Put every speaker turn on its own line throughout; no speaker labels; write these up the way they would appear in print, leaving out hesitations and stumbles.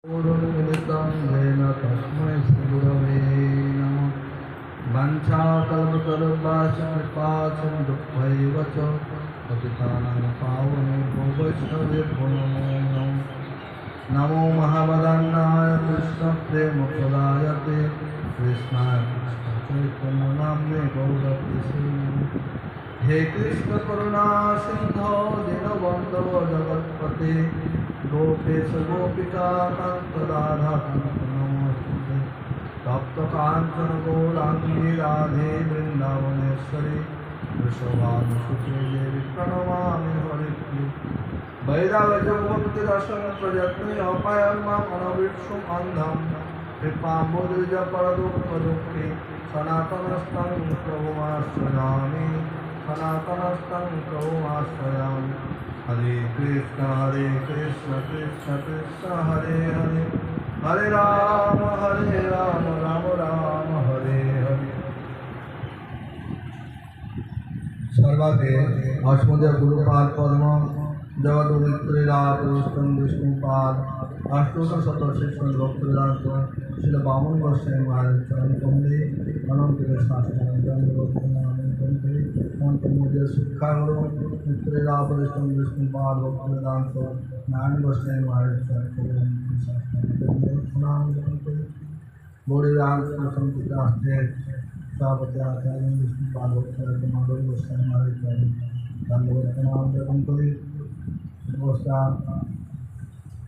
गुरुर्मिलितं येन तस्मै श्रीगुरवे नमः। वञ्चाकल्पतरुर्भ्यश्च कृपासिन्धुभ्यैव च पतितानां पावनेभ्यो वैष्णवेभ्यो नमो नमः। नमो महावदन्नाय कृष्णप्रेमप्रदाय ते कृष्णाय कृष्णचैतन्यनाम्ने गौरतिसे नमः। हे कृष्ण करुणा सिंधो दीनबन्धो जगत्पते गोपेश गोपिका कांत राधा कांत नमोस्तुते। तप्त कांचन गौरांगी राधे वृंदावनेश्वरी वृषभानुसुते देवी प्रणमामि हरिप्रिये। वैराग्य भक्ति रसं प्रयत्ने अपायं माम् अनवीक्षुम् अंधं कृपाम्बुधृज परदुःखदुःखे सनातनस्तं प्रभुमाश्रयामि सनातनस्तं प्रभुमाश्रयामि। हरे कृष्ण कृष्ण कृष्ण हरे हरे हरे राम राम राम हरे हरे। सर्वागे अस्मदीय गुरुपाद पद्म जगदुरित्रीला पुष्पम विष्णुपाद अष्टोत्तरशतशिष्य भक्तवेदांत श्रील बामन गोस्वामी महाराज चरण कमले अनंत शास्त्र शिक्षा गुरु मित्रीला पुष्पम विष्णुपाद भक्तवेदांत नारायण गोस्वामी महाराज चरण कमले बोड़ी राम संस्कृत सभापति आचार्य विष्णुपाद भक्तवेदांत माधव गोस्वामी महाराज चरण धन्यवाद प्रणाम ज्ञापन करी। नमस्कार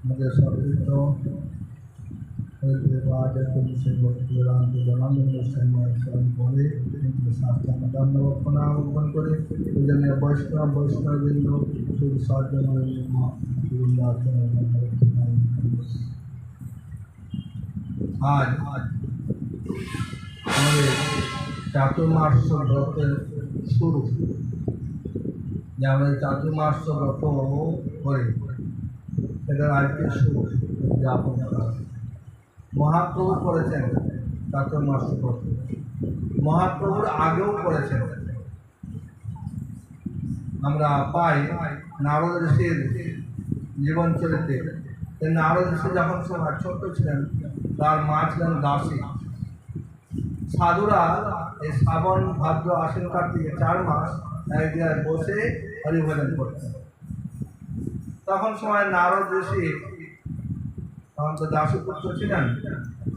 मुझे सर्वत्र भक्तवेदांत जनार्दन गोस्वामी महाराज चरण बोले शास्त्र धन्यवाद प्रणाम ज्ञापन करे। पूजनीय वैष्णववृंद शुभ सज्जन आज हमारे चातुर्मास व्रत शुरू যে আমাদের চাতুর্মাস ব্রত করে সেটার আজকে শুরু যাপন করা। মহাপ্রভু করেছেন চাতুর্মাস ব্রত, মহাপ্রভুর আগেও করেছেন। আমরা পাই নারদ ঋষির জীবন চরিত্রে। নারদ ঋষি যখন সবাই ছোট্ট ছিলেন তার মা ছিলেন দাসী। সাধুরা এই শ্রাবণ ভাদ্র আশ্বিন কার্তিকে 4 মাস এক জায়গায় বসে হরিভজন করতেন। তখন সময় নারদ ঋষি তখন তো দাসপুত্র ছিলেন,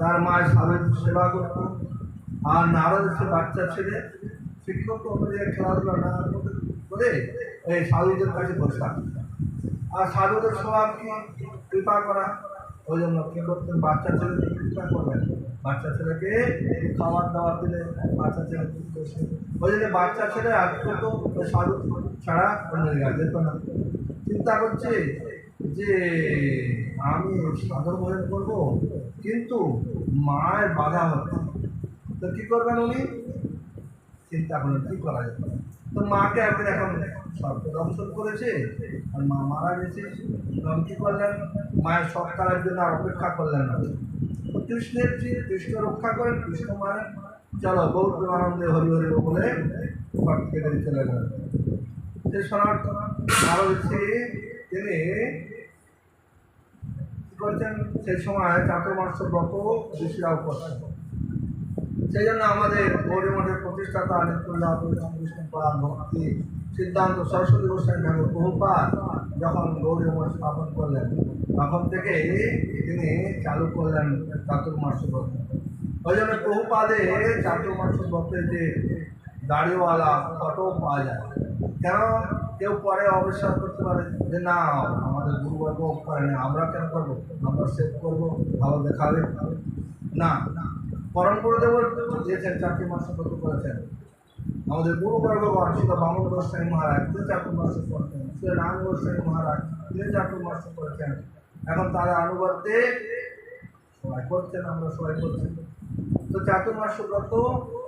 তার মায়ের সাধুর সেবা করত। আর নারদ ঋষি বাচ্চা ছেলে শিক্ষক অনুযায়ী খেলাধুলা না করে এই সাধুদের কাছে বসে। আর সাধুদের স্বভাব কি কৃপা করা, ওই জন্য কী করতেন, বাচ্চা ছেলেকে কৃপা করবেন। বাচ্চা ছেলেকে খাবার দাবার দিলে বাচ্চা ছেলে ওই জন্য বাচ্চা ছেলে আজ তো সাধু ছাড়া অন্য জায়গায় যেত না। চিন্তা করছে যে আমি সাধু ভজন করবো, কিন্তু মায়ের বাধা হচ্ছে, তো কী করবেন উনি? চিন্তা করলেন কী করা যেত। তো মাকে একদিন এখন সর্প দংশন করেছে আর মা মারা গেছে। তখন কী করলেন, মায়ের সৎকারের জন্য আর অপেক্ষা করলেন না। কৃষ্ণের কৃষ্ণ রক্ষা করেন, কৃষ্ণ মানে চলো গৌর প্রেমানন্দে হরি হরি বলে ঘর থেকে বেরিয়ে চলে গেলেন। সে শোনার আরো হচ্ছে তিনি কী করছেন, সেই সময় চাতুর্মাস ব্রত ঋষিরাও করছেন। সেই জন্য আমাদের গৌরী মঠের প্রতিষ্ঠাতা নিত্যুল্লাহ বিষ্ণুপাদ ভক্তি সিদ্ধান্ত সরস্বতী গোস্বামী ঠাকুর প্রভুপাদ যখন গৌরী মঠ স্থাপন করলেন তখন থেকে তিনি চালু করলেন চাতুর্মাস ব্রত। ওই জন্য প্রভুপাদে চাতুর্মাস ব্রতের যে দাড়িওয়ালা ফটো পাওয়া যায়। কেন কেউ পরে অবিশ্বাস করতে পারে যে না আমাদের গুরুবর্গ করেনি, আমরা কেন করবো, আমরা সেভ করবো, ভালো দেখাবে না। পরম গুরুদেব দিয়েছেন চাতুর্মাস ব্রত করেছেন। আমাদের গুরুবর্গগণ শ্রী বামন গোস্বামী মহারাজ তিনি চাতুর্মাস করেছেন, শ্রী রাম গোস্বামী মহারাজ তিনি চাতুর্মাস করেছেন। এখন তারা অনুবর্তে সবাই করছেন, আমরা সবাই করছি। তো চাতুর্মাস ব্রত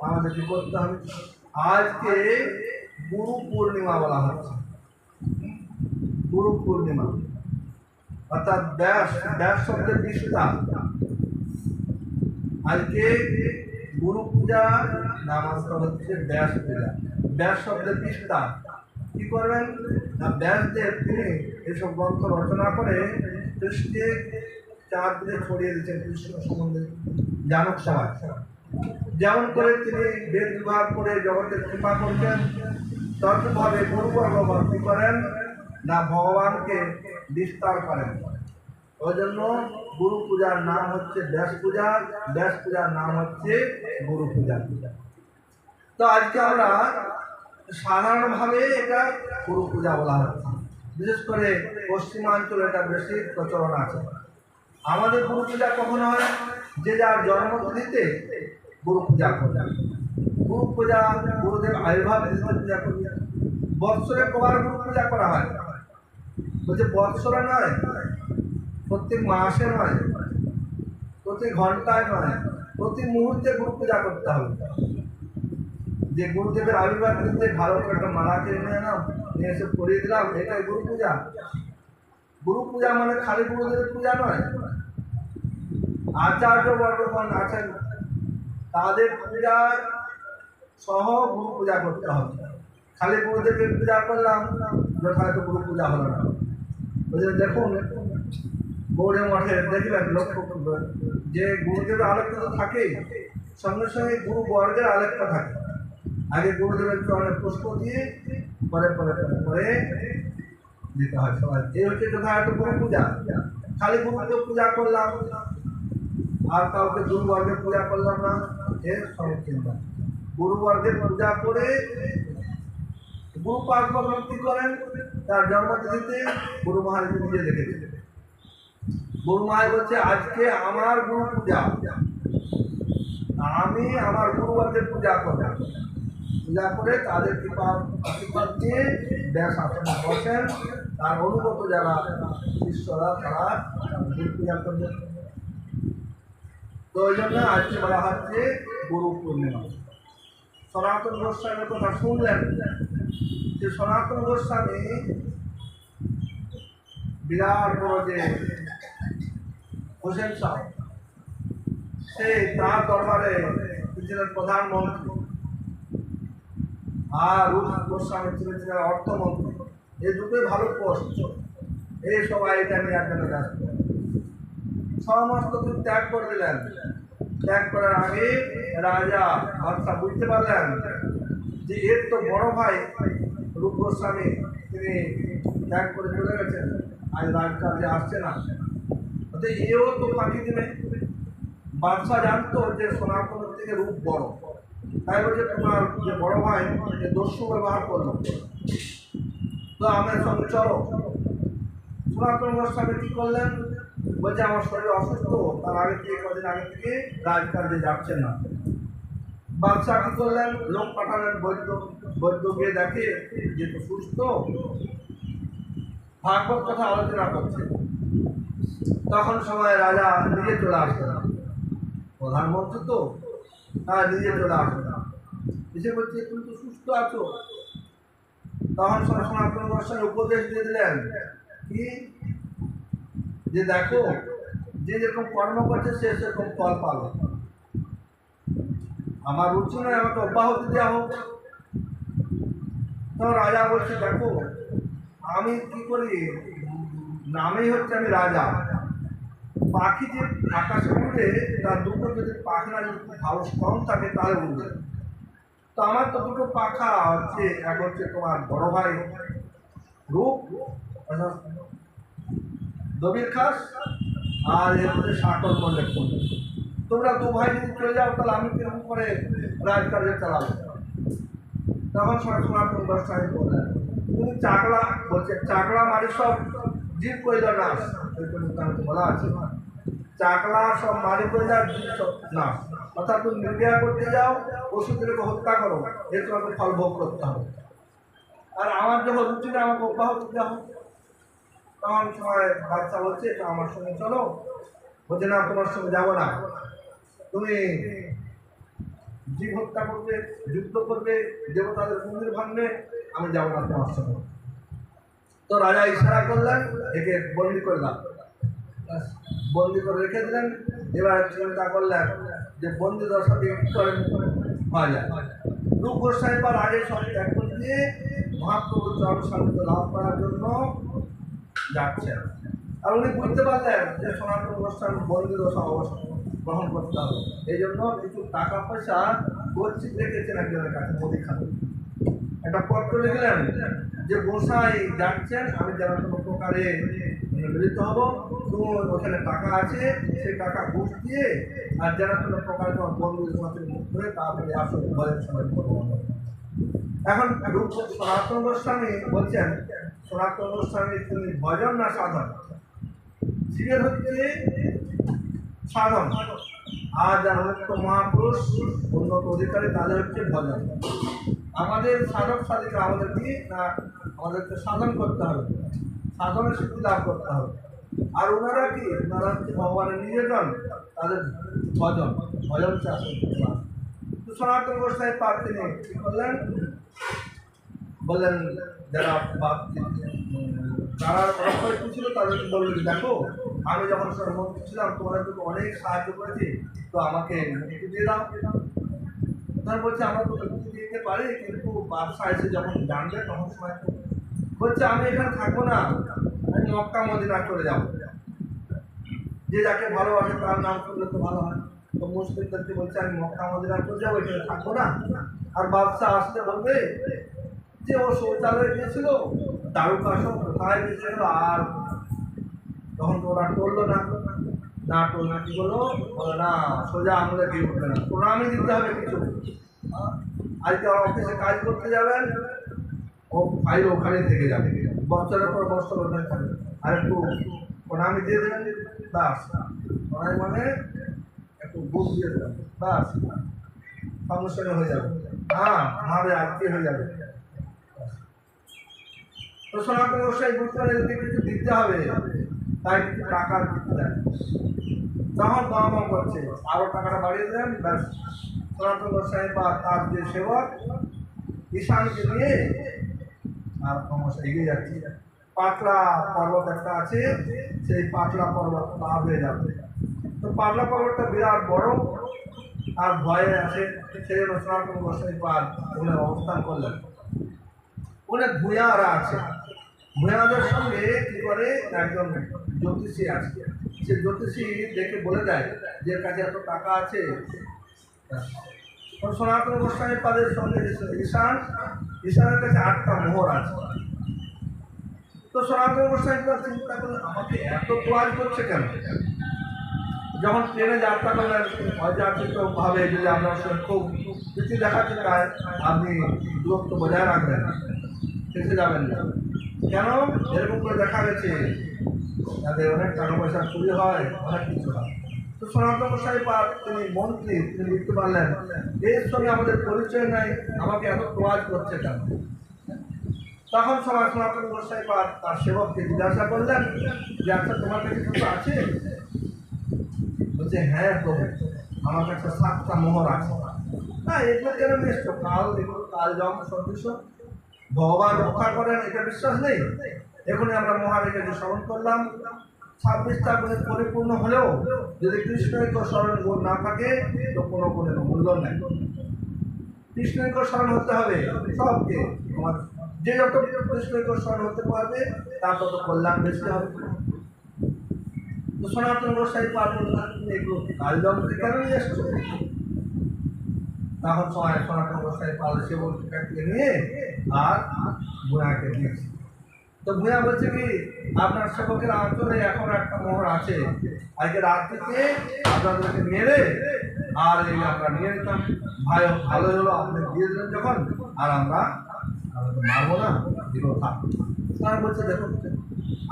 আমাদেরকে করতে হবে। আজকে গুরু পূর্ণিমা বলা হচ্ছে, গুরু পূর্ণিমা অর্থাৎ ব্যাস শব্দের বিস্তার। আজকে গুরু পূজা নামান্তর হচ্ছে ব্যাস পূজা। ব্যাস শব্দের বিস্তার কী করবেন না, ব্যাসদেব তিনি এসব গ্রন্থ রচনা করে সৃষ্টি চারদিকে ছড়িয়ে দিচ্ছেন কৃষ্ণ সম্বন্ধে জানক সবাই। যেমন করে তিনি বেদ বিভাগ করে জগতের কৃপা করতেন, তদ্ভাবে গুরুবর্গ ভক্তি করেন না ভগবানকে বিস্তার করেন। ওই জন্য গুরু পূজার নাম হচ্ছে ব্যাস পূজা, ব্যাস পূজার নাম হচ্ছে গুরু পূজা। তো আজকে আমরা সাধারণভাবে এটা গুরু পূজা বলা হচ্ছে, বিশেষ করে পশ্চিমাঞ্চলে এটা বেশি প্রচলন আছে। আমাদের গুরু পূজা কখন হয়? যে যার জন্মতিথিতে গুরু পূজা করে। গুরু পূজা গুরুদেব আবির্ভাব তিথিতে পূজা করি। বৎসরে কবার গুরু পূজা করা হয়? বলছে বৎসরে নয়, প্রত্যেক মাসে নয়, প্রতি ঘন্টায় নয়, প্রতি মুহূর্তে গুরু পূজা করতে হবে। যে গুরুদেবের আবির্ভাব তিথিতে ভালো করে একটা মালা কিনে নিয়ে এলাম, নিয়ে এসে পড়িয়ে দিলাম, এটাই গুরু পূজা। গুরু পূজা মানে খালি গুরুদেবের পূজা নয়। আচার্য বর্গগণ আছেন, তাদের পূজা সহ গুরু পূজা করতে হবে। খালি গুরুদেবের পূজা করলাম, যথাযথ গুরু পূজা হলো না। দেখুন গৌড়ে মঠে দেখবেন, লক্ষ্য করবেন যে গুরুদেবের আলেখ্য তো থাকেই, সঙ্গে সঙ্গে গুরু বর্গের আলেখ্য থাকে। আগে গুরুদেবের চরণে পুষ্প দিয়ে পরে পরে পরে পরে দিতে হয় সবাই। এই হচ্ছে যথাযথ গুরু পূজা। খালি গুরুদেব পূজা করলাম আর কাউকে গুরুবর্গের পূজা করলাম না, এর সমচিন্তা। গুরুবর্গের পূজা করে গুরু পার্ব ভক্তি করেন। তার জন্মতিথিতে গুরু মহারাজ নিজে দেখেছে, গুরু মহারাজ বলছে আজকে আমার গুরু পূজা, আমি আমার গুরুবর্গের পূজা করব। পূজা করে তাদের কৃপা আশীর্বাদ দিয়ে ব্যাস আসনে বসেন। তার অনুগত যারা শিষ্যরা তারা গুরু পূজা করবেন। তো ওই জন্য আজকে বলা হচ্ছে গুরু পূর্ণিমা। সনাতন গোস্বামীর কথা শুনলেন যে সনাতন গোস্বামী বিরাট বড় যে হোসেন শাহ, সে তার দরবারে ছিলেন প্রধানমন্ত্রী, আর রূপ গোস্বামী ছিলেন অর্থমন্ত্রী। এই দুটোই ভালো পোস্ট। এই সবাই এটা নেওয়ার জন্য ব্যস্ত। সমস্ত কিছু ত্যাগ করে দিলেন। ত্যাগ করার আগে রাজা বাদশাহ বুঝতে পারলেন যে এর তো বড় ভাই রূপ গোস্বামী তিনি ত্যাগ করে চলে গেছেন, আজ রাজকার্যে আসছে না, এও তো ফাঁকি দিবে। বাদশাহ জানতো যে সনাতনের থেকে রূপ বড়, তাই বলছে তোমার যে বড় ভাই দস্যু ব্যবহার করলো, তো আমার সঙ্গে চলো। সনাতন গোস্বামী কি করলেন? বলছে আমার শরীর অসুস্থ, তার আগে থেকে কদিন আগে থেকে রাজকার্যে যাচ্ছেন না। বাদশাহ কি করলেন? লোক পাঠালেন বৈদ্য, বৈদ্য গিয়ে দেখে যে তো সুস্থ, ভাগবত কথা আলোচনা করছে। তখন সময় রাজা নিজে চলে আসলেন, প্রধানমন্ত্রী তো, তারা নিজে চলে আসলেন, এসে বলছে তুমি তো সুস্থ আছো। তখন সনাতন গোস্বামী উপদেশ দিয়ে দিলেন কি, যে দেখো যে যেরকম কর্ম করছে সে সেরকম ফল পাবে। আমার রুচি নয়, আমাকে অব্যাহতি দেওয়া হোক। তো রাজা বলছে দেখো আমি কি করি, নামেই হচ্ছে আমি রাজা। পাখি যে আকাশে উঠে তার দুটো যদি পাখনা যদি ভালো স্ট্রং থাকে তাহলে উঠবে। তো আমার তো দুটো পাখা হচ্ছে, এক হচ্ছে তোমার বড় ভাই রূপ দবির খাস, আর এর মধ্যে সাকল মল্লিক। তোমরা দু ভাই যদি চলে যাও তাহলে আমি কিরকম করে রাজকার্য চালাবো? তখন সনাতন গোস্বামী বললেন তুমি চাকলা, বলছে চাকলা মানে সব জীব কইল নাশ, বলা আছে চাকলা সব মারি কইলার জীব সব নাশ। অর্থাৎ তুমি নির্বিয়া করতে যাও, পশুদেরকে হত্যা করো, এর তোমাকে ফল ভোগ করতে হবে। আর আমার যখন রুচি না, আমাকে অব্যাহতি দেওয়া হোক। তখন সময় বাচ্চা বলছে আমার সঙ্গে চলো। বলছে না তোমার সঙ্গে যাবো না, তুমি জীব হত্যা করবে, যুদ্ধ করবে, দেবতাদের মন্দির ভাঙবে, আমি যাবো না তোমার সঙ্গে। তো রাজা ইশারা করলেন, একে বন্দি করলাম, বন্দি করে রেখে দিলেন। এবার চিন্তা করলেন যে বন্দি দশা দিয়ে কি করে পাওয়া যায়। রূপ গোস্বামী পর আগে সব ত্যাগ করে দিয়ে মহাপ্রভুর চরণ সান্নিধ্য লাভ করার জন্য যাচ্ছেন। আর উনি বুঝতে পারলেন যে সনাতন অনুষ্ঠান বন্দি দশা অবস্থা গ্রহণ করতে হবে, এই জন্য কিছু টাকা পয়সা গচ্ছিত রেখেছেন একজনের কাছে মুদিখানা। একটা পত্র লিখলেন যে গোসাই যাচ্ছেন, আমি যেন কোনো প্রকারে মিলিত হব, তোমার ওখানে টাকা আছে, সেই টাকা ঘুষ দিয়ে আর যেন কোনো প্রকারে তোমার বন্ধু তোমাদের মুখ করে তাড়াতাড়ি আসো ভয়ের সময় করবো। এখন সনাতন গোস্বামী বলছেন, সনাতন গোস্বামী তুমি ভজন না সাধন? শিবের হচ্ছে সাধন, আর যারা হচ্ছে মহাপুরুষ উন্নত অধিকারী তাদের হচ্ছে ভজন। আমাদের সাধক সাধিকা আমাদের কি না, আমাদেরকে সাধন করতে হবে, সাধনের সিদ্ধি লাভ করতে হবে। আর ওনারা কি, ওনারা হচ্ছে ভগবানের নিজেজন, তাদের ভজন, ভজন চাষ করতে পারে। তো সনাতন গোস্বামী পার তিনি কি করলেন, বললেন যারা তারা অর্থনীতি ছিল তাদেরকে বললেন, দেখো আমি যখন সর্বমন্ত্রী ছিলাম তোমাদের তো অনেক সাহায্য করেছি, তো আমাকে মুক্তি দিয়ে দাও। তারা বলছে আমরা তো মুক্তি দিতে পারি, কিন্তু বাদশাহ এসে যখন জানবে তখন সময় বলছে আমি এখানে থাকবো না, আমি মক্কা মদিনা চলে যাবো, যে যাকে ভালোবাসে তার নাম শুনলে তো ভালো হয়। তো মুসলিমদেরকে বলছে আমি মক্কা মদিনা চলে যাবো, এখানে থাকবো না। আর বাদশাহ আসতে বলবে যে ও শৌচালয়ে গিয়েছিল, দারুক আসন কোথায় গিয়েছিল, আর তখন তো ওরা টললো না, না টলনা কি বলো, বলে না সোজা আঙুলে দিয়ে উঠবে না, প্রণামই দিতে হবে কিছু। আজকে অফিসে কাজ করতে যাবেন, ও ফাইল ওখানে থেকে যাবে, বছরের পর বছর ওখানে থাকবে, আর একটু প্রণামী দিয়ে দেবেন, বাস প্রণামী মানে একটু বুক দিয়ে দেবেন, বাস সমস্যা হয়ে যাবে। হ্যাঁ আমাদের আজকে হয়ে যাবে। তো সনাতন গোস্বামী বুঝতে পারে কিছু দিতে হবে, তাই কিছু টাকা দিতে দেন, তখন দাম করছে আরো টাকাটা বাড়িয়ে দেন, ব্যাস সনাতন গোস্বামী বা তার যে সেবক ঈশানকে নিয়ে আর সমস্যা এগিয়ে যাচ্ছে। পাটলা পর্বত একটা আছে, সেই পাটলা পর্বত পার হয়ে যাবে। তো পাটলা পর্বতটা বিরাট বড় আর ভয়ে আছে, সেই জন্য সনাতন গোস্বামী পার ওনার অবস্থান করলেন। অনেক ভূঁয়ারা আছে, ভূঁয়াদের সঙ্গে কি করে একজন জ্যোতিষী আছে, সে জ্যোতিষী দেখে বলে দেয় যে কাছে এত টাকা আছে। সনাতন গোস্বামী পাদের সঙ্গে ঈশান, ঈশানের কাছে 8টা মোহর আছে। তো সনাতন গোস্বামী পাদ চিন্তা করলেন আমাকে এত তোয়াজ করছে কেন। যখন ট্রেনে যাত্রা করলেন অযাচিত ভাবে যদি আপনার সঙ্গে খুব কিছু দেখাতে চায়, আপনি দূরত্ব বজায় রাখবেন, ফেসে যাবেন না। কেন এরকম করে দেখা গেছে যাদের অনেক টাকা পয়সা চুরি হয়, অনেক কিছু হয়। তো সনাতন গোস্বামী পাদ তিনি মন্ত্রী, তিনি বুঝতে পারলেন এর সঙ্গে আমাদের পরিচয় নাই, আমাকে এত তোয়াজ করছে কেন। তখন সবাই সনাতন গোস্বামী পাদ তার সেবককে জিজ্ঞাসা করলেন যে আচ্ছা তোমার কাছে কিছু আছে? বলছে হ্যাঁ প্রভু, আমার কাছে 7টা মোহর আছে। না এগুলো কেন নিশ্চ, কাল এগুলো কাল জম সদৃশ, ভগবান রক্ষা করেন এটা বিশ্বাস নেই। এখনই আমরা মহারাজকে স্মরণ করলাম, 26টা গুণে পরিপূর্ণ হলেও যদি কৃষ্ণের স্মরণ গুণ না থাকে তো কোনো গুণের মূল্য নেই। কৃষ্ণের স্মরণ হতে হবে সবকে, আমার যে যত কৃষ্ণের স্মরণ হতে পারবে তার তত কল্যাণ বেশি হবে। তো সনাতন গোস্বামী পাদ এগুলো কালজমকে কেন নিয়ে এসছো? তখন সময় সনাতন গোস্বামী পাদ সেবককে নিয়ে আর ভূঁয়াকে দিয়েছে। তো ভূঁয়া বলছে কি আপনার সেবকের আঁচলে এখন একটা মোহর আছে, আজকে রাত্রিতে আপনাদেরকে মেরে আর এই আমরা নিয়ে নিতাম, ভাই ভালো হলো আপনি দিয়ে দিলেন যখন, আর আমরা মারবো না, দিল থাক। তারা বলছে দেখুন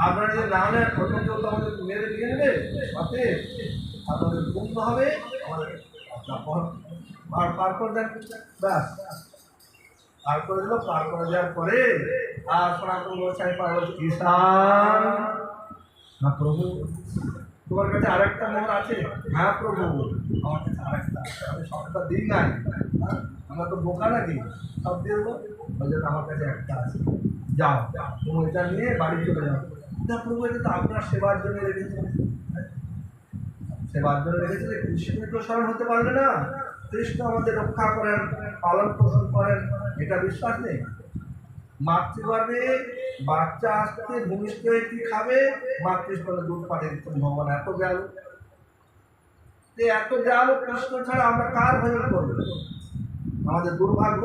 আপনারা যদি না নেন অন্য কেউ তো আমাদের মেরে নিয়ে নেবে, তাতে আপনাদের পূর্ণ হবে, আমাদের পার করে দেন, ব্যাস পার করে দিল। পার করে দেওয়ার পরে আর সনাতন গোস্বামী পাদ বলছে ঈশান, না প্রভু তোমার কাছে আরেকটা মোহর আছে? হ্যাঁ প্রভু আমার কাছে আরেকটা, আমি সবটা দিই নাই, আমরা তো বোকা নাকি সব দিয়ে দেবো। বলছে আমার কাছে একটা আছে, যাও তুমি এটা নিয়ে বাড়ি চলে যাও। না প্রভু এটা তো আপনার সেবার জন্য রেখেছেন, সেবার জন্য রেখেছে, কৃষ্ণের তো স্মরণ হতে পারবে না, কৃষ্ণ আমাদের রক্ষা করেন, পালন পোষণ করেন, এটা বিশ্বাস নেই। মাতৃগর্ভে বাচ্চা আসতে ভূমিষ্ঠ হয়ে কি খাবে? মাতৃস্থলে দুধ পাঠিয়ে দিচ্ছেন ভগবান। এত দয়ালু, এত দয়ালু কৃষ্ণ ছাড়া আমরা কার ভজন করবো? আমাদের দুর্ভাগ্য,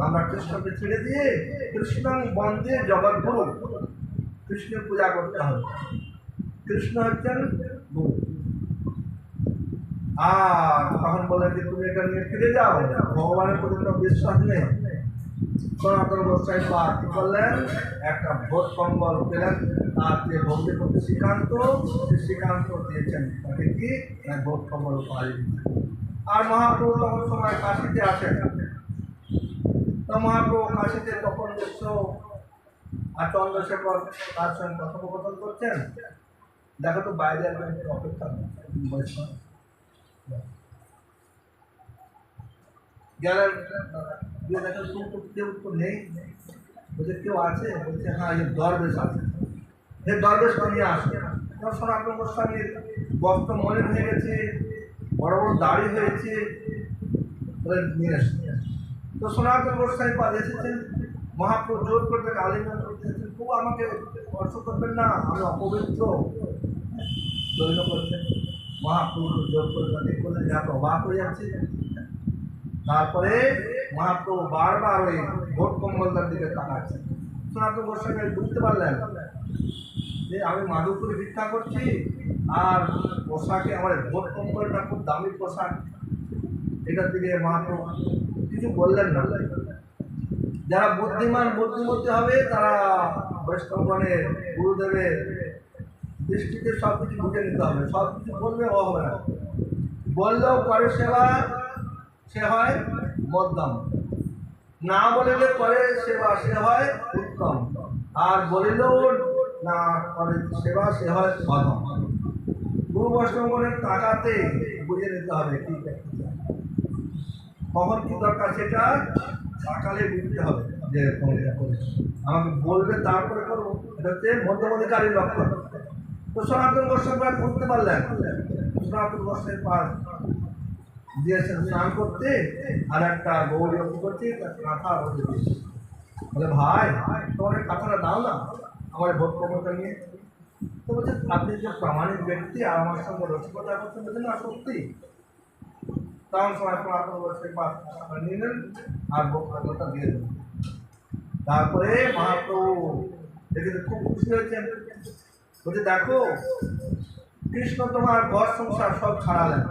আমরা কৃষ্ণকে ছেড়ে দিয়ে কৃষ্ণ বন্দে জগৎগুরু, কৃষ্ণের পূজা করতে হবে। কৃষ্ণ হচ্ছেন গুরু। আর তখন বলে যে তুমি এটা নিয়ে ফিরে যাও, ভগবানের প্রতি কোনো বিশ্বাস নেই। সনাতন গোস্বামী পাঠ করলেন, একটা ভোট কম্বল পেলেন, আর যে ভক্তি প্রতি শ্রীকান্ত, শ্রীকান্ত দিয়েছেন তাকে কি ভোট কম্বল পাই। আর মহাপ্রভু তখন সময় কাশিতে আসেন। তো মহাপ্রভু কাশিতে তখন বিশ্ব আর চন্দ্রশেখর তার সঙ্গে কথোপকথন করছেন। দেখো তো বাইরে একজন অপেক্ষা বৈষ্ণব গেলেন, গিয়ে দেখেন কেউ তো নেই। বলছে কেউ আছে? বলছে হ্যাঁ, এই দরবেশ আছে। হে দরবেশ নিয়ে আসে। সনাতন গোস্বামীর বস্ত্র মলিন হয়ে গেছে, বড় বড় দাড়ি হয়েছে, নিয়ে আসে। তো সনাতন গোস্বামী পাদ এসেছেন, মহাপ্রভু জোর করতে আলিঙ্গন করতেছেন, খুব আমাকে স্পর্শ করবেন না, আমি অপবিত্র। দৈন্য করছেন। মহাপ্রভু জোর করে তাদের করলেন, যা তো অবাক হয়ে যাচ্ছে। তারপরে মহাপ্রভু বারবার ওই ভোট কম্বলটার দিকে তাকাচ্ছেন। সনাতন গোস্বামী বুঝতে পারলেন যে আমি মাধবপুরে ভিক্ষা করছি, আর পোশাকে আমার ভোট কম্বলটা খুব দামি পোশাক। এটার দিকে মহাপ্রভু কিছু বললেন না। যারা বুদ্ধিমান বুদ্ধিমতী হবে তারা বৈষ্ণবগণের গুরুদেবের দৃষ্টিতে সব কিছু বুঝে নিতে হবে। সব কিছু বললে হবে না, বললেও পরে সেবা সে হয় মধ্যম, না বলিলে পরে সেবা সে হয় উত্তম, আর বলিলেও না করে সেবা সে হয় অধম। গুরু বৈষ্ণবগণের টাকাতে বুঝে নিতে হবে কি কখন কি দরকার, সেটা সকালে বুঝতে হবে যে আমাকে বলবে তারপরে করবো। এটা হচ্ছে মধ্যমধিকারী লক্ষণ। তো সনাতন গোস্বামী বুঝতে পারলেন। সনাতন গোস্বামী পাঠ দিয়েছেন স্নান করতে, আর একটা গৌরী অতি করছে, কাঁথা বসে দিয়েছে। বলে ভাই তোমার কাঁথাটা দাও না আমার ভোট কর্মটা নিয়ে। তো বলছে আপনি যে প্রামাণিক ব্যক্তি আর আমার সঙ্গে রসিকতা করছেন, বলছেন না সত্যি। তখন সময় সনাতন গোস্বামী পাঠ নিলেন আর বক্তব্যটা দিয়ে দেবেন। তারপরে মহাপ্রভু দেখে খুব খুশি হয়েছেন। বলছে দেখো কৃষ্ণ তোমার ঘর সংসার সব ছাড়ালেন,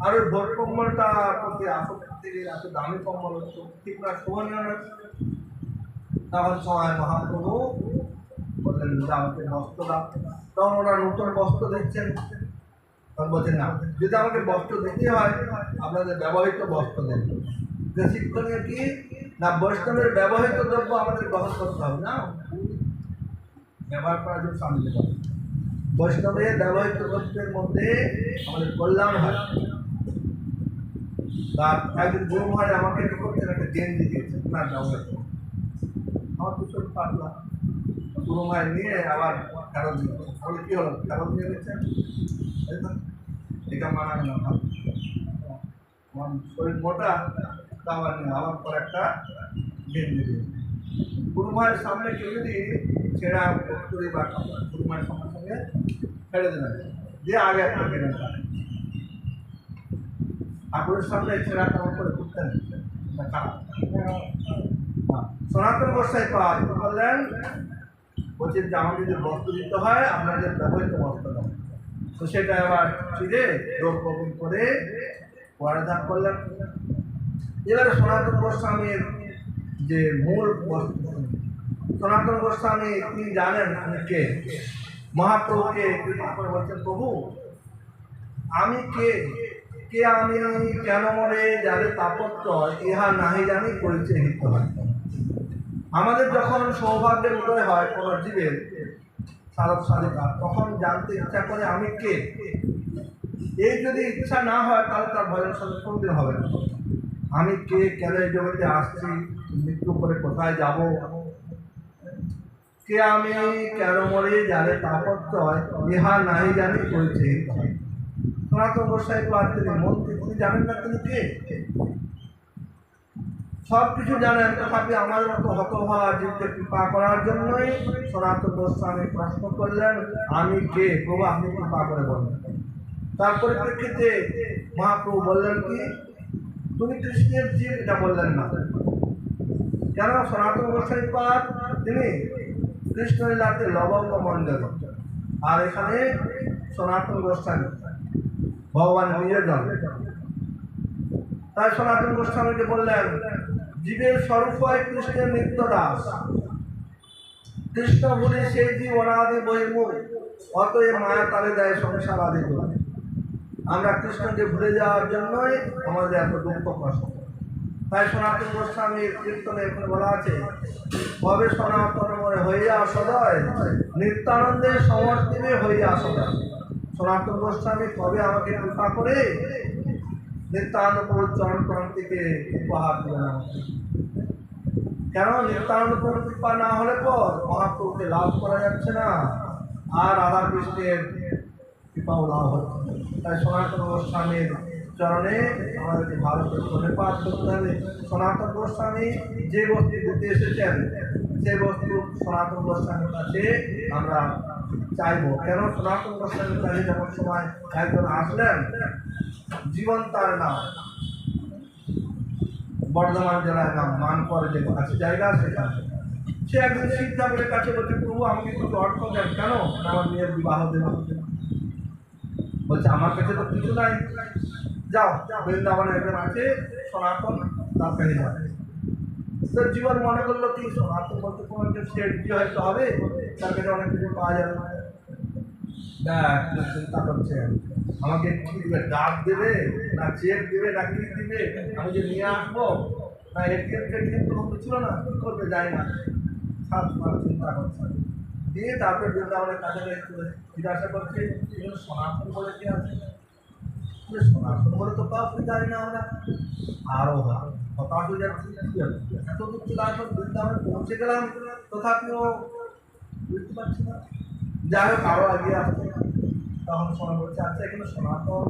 আর ওই ভোট কম্বলটা প্রতি আসক্তি, এত দামি কম্বল ঠিক না, শোভনীয় না। তখন সময় মহাপ্রভু বললেন আমাকে বস্ত্র দাও। তখন ওরা নতুন বস্ত্র দিচ্ছেন। তখন বলছেন না, যদি আমাকে বস্ত্র দিতে হয় আপনাদের ব্যবহৃত বস্ত্র দেন। যে শিক্ষণীয় কি না, বৈষ্ণবের ব্যবহৃত দ্রব্য আমাদের গ্রহণ করতে হবে না, ব্যবহার করার জন্য সামনে যেতে হবে। বৈষ্ণবের ব্যবহৃত দ্রব্যের মধ্যে আমাদের কল্যাণ হয়। তার একদিন গুরু মহারাজ আমাকে কি করছেন, একটা গেঞ্জি দিয়েছেন না ব্যবহৃত, আমার পিছনে পাতলা। গুরু মহারাজ নিয়ে আবার ফেরত দিয়েছেন। বলে কি হলো, ফেরত দিয়ে দিচ্ছেন, এটা মানায় না, আমার শরীর মোটা, তা আবার নিয়ে আবার পর একটা গেঞ্জি দিয়ে। গুরু মহারাজের সামনে কেউ যদি ছেঁড়া করি বা গুরু মহারাজের সঙ্গে সঙ্গে ছেড়ে দেবেন, দিয়ে আগে একটা কেনেন। ঠাকুরের সামনে ছেঁড়া কেমন করে ঘুরতেন। সনাতন গোস্বামী পাঠ করলেন, বলছেন যে আমাকে যদি বস্ত্র দিতে হয় আপনাদের ব্যবহৃত বস্ত্র দেন। তো সেটা আবার ফিরে দৌড় কবুল করে পরিধান করলেন। এবারে সনাতন গোস্বামীর যে মূল বস্ত্র, সনাতন গোস্বামী তিনি জানেন আমি কে। মহাপ্রভুকে বলছেন প্রভু আমি কে, কে আমি কেন মরে যাবে তাপত্র ইহা নাহি জানি পরিচয় হিত হয়। আমাদের যখন সৌভাগ্যের উদয় হয় কোনো জীবের সাধক সাধিকা, তখন জানতে ইচ্ছা করে আমি কে। এই যদি ইচ্ছা না হয় তাহলে তার ভজন সাধন কোনদিন হবে না। আমি কে, কেন এই জগতে আসছি, মৃত্যু করে কোথায় যাব, কে আমি কেন মরে যাবে তাপত্র ইহা নাই জানি পরিচয় হিত হয়। সনাতন গোস্বামী পাঠ তিনি মন্ত্রী, তিনি জানেন না তিনি কে। সব কিছু জানেন, তথাপি আমাদের মতো হতভাগা জীবকে কৃপা করার জন্যই সনাতন গোস্বামী প্রশ্ন করলেন, আমি কে প্রভু, আপনি কৃপা করে বলেন। তার পরিপ্রেক্ষিতে মহাপ্রভু বললেন কি, তুমি কৃষ্ণের জীব, এটা বললেন না। কেন? সনাতন গোস্বামী পাদ তিনি কৃষ্ণলীলাতে লবঙ্গ মণ্ডল, আর এখানে সনাতন গোস্বামী ভগবান নিজেজন। তাই সনাতন গোস্বামীকে বললেন, জীবের স্বরূপ হয় কৃষ্ণের নিত্য দাস, কৃষ্ণ বলে সেই জীব অনাদি বহির্মুখ, অতএব মায়া তালে দেয় সংসার আদি করে। আমরা কৃষ্ণকে ভুলে যাওয়ার জন্যই আমাদের এত দুঃখ কষ্ট। তাই সনাতন গোস্বামীর কীর্তনে এখানে বলা আছে, কবে সনাতন মনে হইয়া সদয়, নিত্যানন্দে সমর্থিবে হইয়া সদয়। সনাতন গোস্বামী কবে আমাকে কৃপা করে নিত্যানন্দ প্রভুর চরণ ক্রান্তিকে উপহার দিলেন আমাকে। কেন? নিত্যানন্দ প্রভুর কৃপা না হলে পর মহাপ্রভুকে লাভ করা যাচ্ছে না, আর রাধা কৃষ্ণের কৃপাও লাভ হচ্ছে। তাই সনাতন গোস্বামীর চরণে আমাদেরকে ভালো করে ধন্যবাদ করতে হবে। সনাতন গোস্বামী যে বস্তু দিতে এসেছেন, সেই বস্তু সনাতন গোস্বামীর কাছে আমরা চাইব। কেন? সনাতন গোস্বামীর কাছে যখন সময় একজন আসলেন, জীবন তার নাম, বর্ধমান জেলায় নাম মানকর যে আছে জায়গা, সেখানে সে একজন শিব ঠাকুরের কাছে বলছে, প্রভু আমাকে কিছু অর্থ দেন। কেন? আমার মেয়ের বিবাহ দেওয়া হচ্ছে। বলছে, আমার কাছে তো কিছু নাই, যাও বৃন্দাবনে একজন আছে সনাতন, তার কাছে যাও। তোর জীবন মনে করলো কি, সনাতন বলতে কোনো একজন শেঠজি হয়তো হবে, তার কাছে অনেক কিছু পাওয়া যাবে। দেখ চিন্তা করছে, আমাকে কি দিবে, ডাক দেবে না চেক দেবে না কি দিবে, আমি যে নিয়ে আসবো না এটিএম টেটিএম তো কিছু ছিল না, কি করবে যায় না, সাত মাস চিন্তা করছে। দিয়ে তারপরে বৃন্দাবনের কাছে জিজ্ঞাসা করছে, সনাতন বলে কি আছে? সনাতন বলে তো কাউকে জানি না আমরা। আরো হতাশ হয়ে যাচ্ছি, এত দূর চলে আসো, বৃন্দাবনে পৌঁছে গেলাম, তথাপিও বুঝতে পারছি না। যাই হোক, আরো এগিয়ে আসছে। তখন শোনা বলছে, আচ্ছা এখানে সনাতন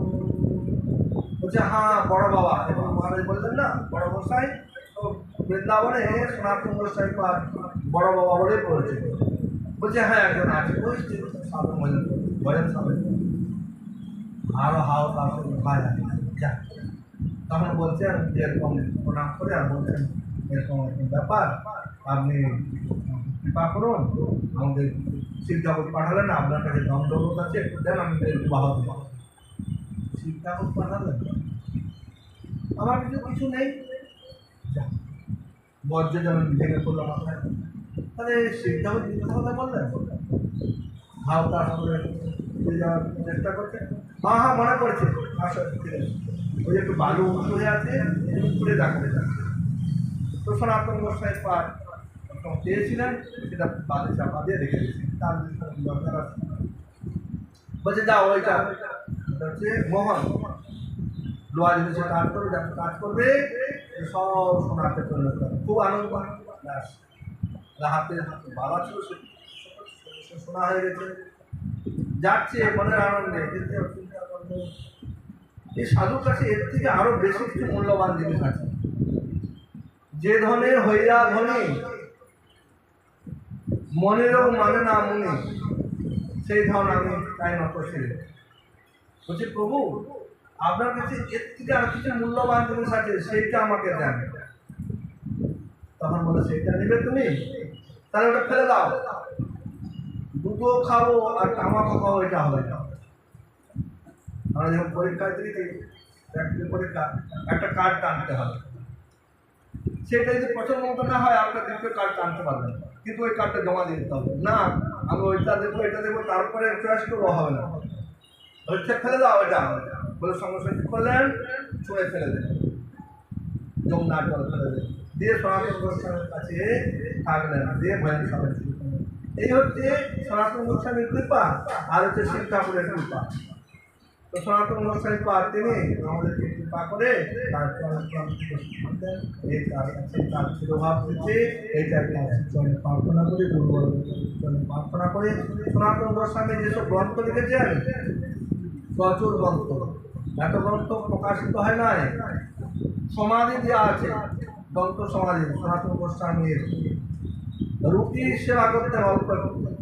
বলছে, হ্যাঁ বড় বাবা, এবং মহারাজ বললেন না বড় গোসাই, তো বৃন্দাবনে সনাতন গোসাই বড় বাবা বলে পরিচিত। বলছে, হ্যাঁ একজন আছে, ওই সাধন ভজন সাধন। আরো হাও তাকে ভাই যা। তখন বলছেন যে এরকম প্রণাম করে, আর বলছেন এরকম এরকম ব্যাপার, আপনি কৃপা করুন, আমাদের শিব ঠাকুর পাঠালেন, আপনার কাছে দণ্ডবোধ আছে, একটু দেন, আমি বিবাহ দেব। শিব ঠাকুর পাঠালেন, আমার কিছু কিছু নেই, বর্জ্য যেন ভেঙে পড়লো মাথায়। তাহলে শিব ঠাকুর মিথ্যা কথা বললেন, হাও তার সঙ্গে যাওয়ার চেষ্টা করছে। হ্যাঁ হ্যাঁ মনে পড়ছে, আসলে ওই একটু বালু উঁচু হয়ে আছে, ঘুরে ডাকতে যাচ্ছে। তো সনাতন গোস্বামী পাঠ চেয়েছিলেন, সেটা বাদে চাপা দিয়ে রেখে দিয়েছি, তার দরকার আছে। বলছে যাও, ওইটা হচ্ছে মোহন লোয়া জিনিসে কাজ করবে, যাতে কাজ করবে সব সোনাতে চলে যাবে, খুব আনন্দ। হাতে বাবা ছিল, সোনা হয়ে গেছে, যাচ্ছে মনের আনন্দে। কিন্তু চিন্তা করবে, এই সাধুর কাছে এর থেকে আরো বেশি কিছু মূল্যবান জিনিস আছে। যে ধনে হইয়া ধনী, মনেরও মানে না মনে, সেই ধন আমি তাই নত ছিল। বলছি, প্রভু আপনার কাছে এর থেকে আর কিছু মূল্যবান জিনিস আছে, সেইটা আমাকে দেন। তখন বলে, সেইটা নেবে তুমি? তাহলে ওটা ফেলে দাও, দুটো খাবো আর তামাকও খাবো, এটা হবে না। আমরা যখন পরীক্ষায় দিয়েছি, চাকরির পরীক্ষা, একটা কার্ড টানতে হবে, সেটা যদি পছন্দ মতো না হয়, আপনার দ্বিতীয় কার্ড টানতে পারবেন, কিন্তু ওই কার্ডটা জমা দিয়ে দিতে হবে। না আমি ওইটা দেবো, এটা দেবো, তারপরে চয়েস করবো, হবে না, হচ্ছে ফেলে দাও এটা বলে সঙ্গে সঙ্গে করলেন, ছুঁড়ে ফেলে দেন, যমুনার জল ফেলে দেন, দিয়ে সনাতন গোস্বামীর কাছে থাকলেন, দিয়ে ভজন সাধন শুরু করলেন। এই হচ্ছে সনাতন গোস্বামীর কৃপা, আর হচ্ছে শিব ঠাকুরের কৃপা। তো সনাতন গোস্বামী পাঠ তিনি আমাদেরকে কৃপা করে তার তার শিরোভাব দিচ্ছে, এইটাকে প্রার্থনা করি, দুর্বল প্রার্থনা করি। সনাতন গোস্বামী যেসব গ্রন্থ লিখেছেন, প্রচুর গ্রন্থ, এত গ্রন্থ প্রকাশিত হয় নাই, সমাধি দেওয়া আছে, দন্ত সমাজে সনাতন গোস্বামীর রুটি সেবা করতে অল্প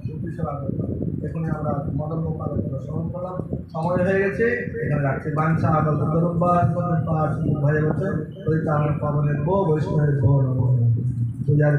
রুটি সেবা করতে। এখানে আমরা মদন গোপাল শ্রবণ করলাম, সময় হয়ে গেছে, এখানে রাখছি। বাঞ্ছা ভয়ে বছর পবিত্র পাবনের বৈষ্ণবের ভো নমঃ। পূজার